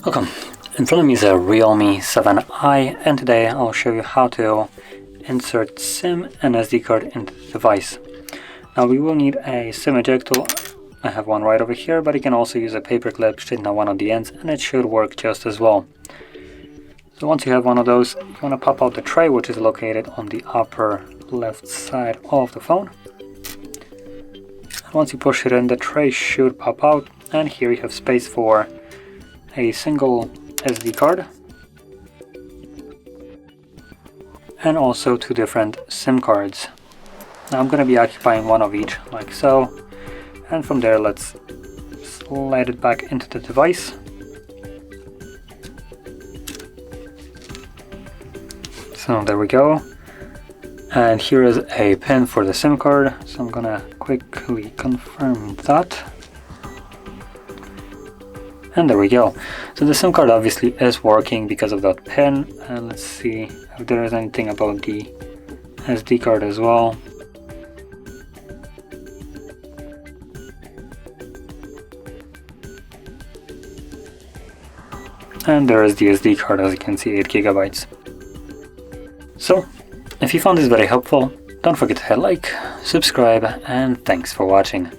Welcome. In front of me is a Realme 7i, and today I'll show you how to insert SIM and SD card into the device. Now we will need a SIM ejector. I have one right over here, but you can also use a paper clip, straighten out one of the ends, and it should work just as well. So once you have one of those, you want to pop out the tray, which is located on the upper left side of the phone. And once you push it in, the tray should pop out, and here you have space for a single SD card and also two different SIM cards. Now I'm going to be occupying one of each, like so, and from there let's slide it back into the device. So there we go, and here is a pin for the SIM card, so I'm gonna quickly confirm that. And there we go. So the SIM card obviously is working because of that pin. And let's see if there is anything about the SD card as well. And there is the SD card, as you can see, 8 GB. So, if you found this very helpful, don't forget to hit like, subscribe, and thanks for watching.